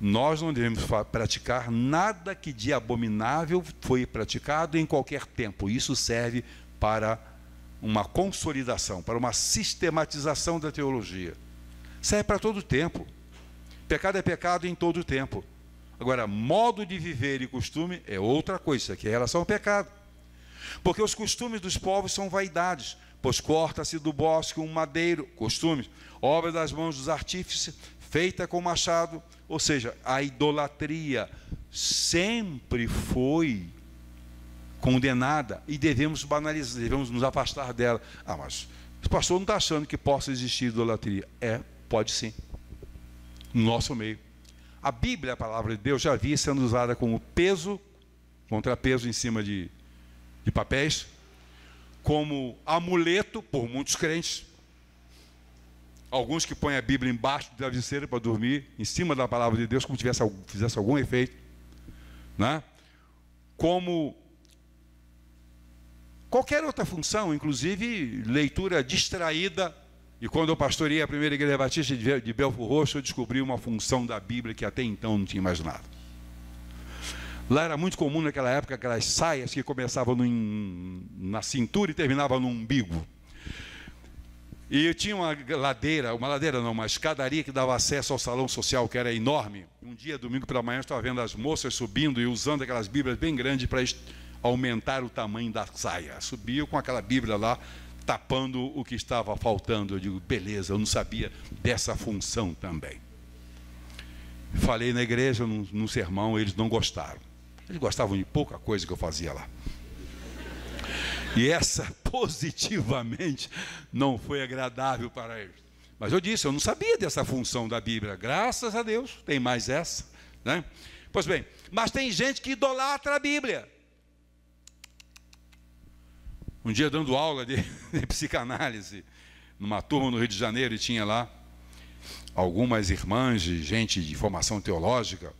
Nós não devemos praticar nada que de abominável foi praticado em qualquer tempo. Isso serve para uma consolidação, para uma sistematização da teologia. Serve para todo tempo. Pecado é pecado em todo tempo. Agora, modo de viver e costume é outra coisa. Isso aqui é em relação ao pecado. Porque os costumes dos povos são vaidades, pois corta-se do bosque um madeiro, costumes, obra das mãos dos artífices, feita com machado, ou seja, a idolatria sempre foi condenada e devemos banalizar, devemos nos afastar dela. Ah, mas o pastor não está achando que possa existir idolatria? Pode sim, no nosso meio. A Bíblia, a palavra de Deus, já havia sendo usada como peso, contrapeso em cima de papéis, como amuleto por muitos crentes. Alguns que põem a Bíblia embaixo do travesseiro para dormir, em cima da palavra de Deus, como fizesse algum efeito, né? Como qualquer outra função, inclusive leitura distraída. E quando eu pastoreei a primeira igreja batista de Belfort Roxo, eu descobri uma função da Bíblia que até então não tinha imaginado. Lá era muito comum naquela época aquelas saias que começavam na cintura e terminavam no umbigo. E tinha uma escadaria que dava acesso ao salão social, que era enorme. Um dia, domingo pela manhã, eu estava vendo as moças subindo e usando aquelas Bíblias bem grandes para aumentar o tamanho da saia. Subiam com aquela Bíblia lá, tapando o que estava faltando. Eu digo, beleza, eu não sabia dessa função também. Falei na igreja, num sermão, eles não gostaram. Eles gostavam de pouca coisa que eu fazia lá. E essa, positivamente, não foi agradável para eles. Mas eu disse, eu não sabia dessa função da Bíblia. Graças a Deus, tem mais essa, né? Pois bem, mas tem gente que idolatra a Bíblia. Um dia, dando aula de psicanálise, numa turma no Rio de Janeiro, e tinha lá algumas irmãs, gente de formação teológica,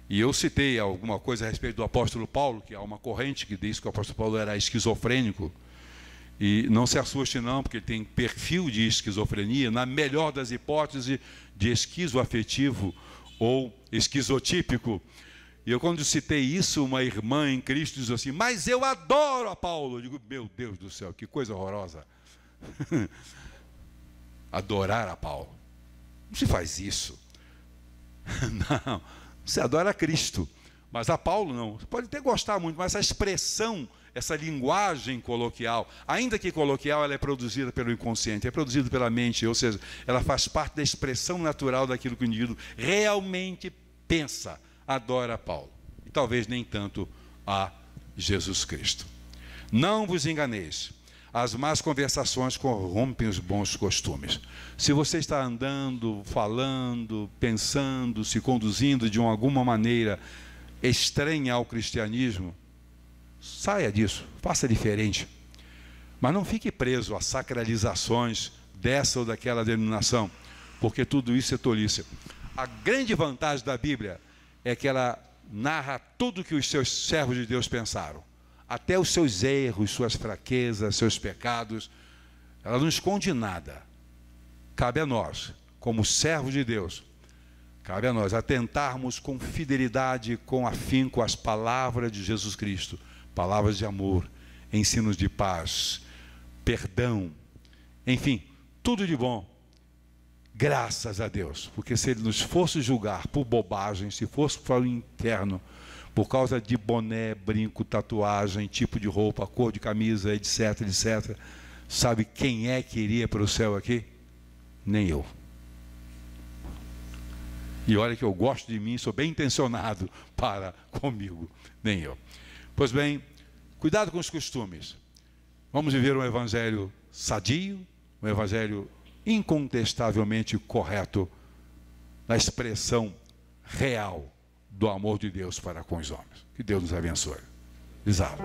e eu citei alguma coisa a respeito do apóstolo Paulo, que há uma corrente que diz que o apóstolo Paulo era esquizofrênico. E não se assuste não, porque ele tem perfil de esquizofrenia, na melhor das hipóteses, de esquizoafetivo ou esquizotípico. E eu, quando citei isso, uma irmã em Cristo diz assim, mas eu adoro a Paulo. Eu digo, meu Deus do céu, que coisa horrorosa. Adorar a Paulo. Não se faz isso. Não. Você adora a Cristo, mas a Paulo não. Você pode até gostar muito, mas essa expressão essa linguagem coloquial, ainda que coloquial, ela é produzida pelo inconsciente, é produzida pela mente, ou seja, ela faz parte da expressão natural daquilo que o indivíduo realmente pensa, adora a Paulo, e talvez nem tanto a Jesus Cristo. Não vos enganeis, as más conversações corrompem os bons costumes. Se você está andando, falando, pensando, se conduzindo de alguma maneira estranha ao cristianismo, saia disso, faça diferente. Mas não fique preso a sacralizações dessa ou daquela denominação, porque tudo isso é tolice. A grande vantagem da Bíblia é que ela narra tudo que os seus servos de Deus pensaram, até os seus erros, suas fraquezas, seus pecados. Ela não esconde nada. Cabe a nós, como servos de Deus, cabe a nós atentarmos com fidelidade, com afinco às palavras de Jesus Cristo, palavras de amor, ensinos de paz, perdão, enfim, tudo de bom. Graças a Deus, porque se Ele nos fosse julgar por bobagem, se fosse para o inferno, por causa de boné, brinco, tatuagem, tipo de roupa, cor de camisa, etc, etc, sabe quem é que iria para o céu aqui? Nem eu. E olha que eu gosto de mim, sou bem intencionado para comigo, nem eu. Pois bem, cuidado com os costumes. Vamos viver um evangelho sadio, um evangelho incontestavelmente correto, na expressão real do amor de Deus para com os homens. Que Deus nos abençoe. Exato.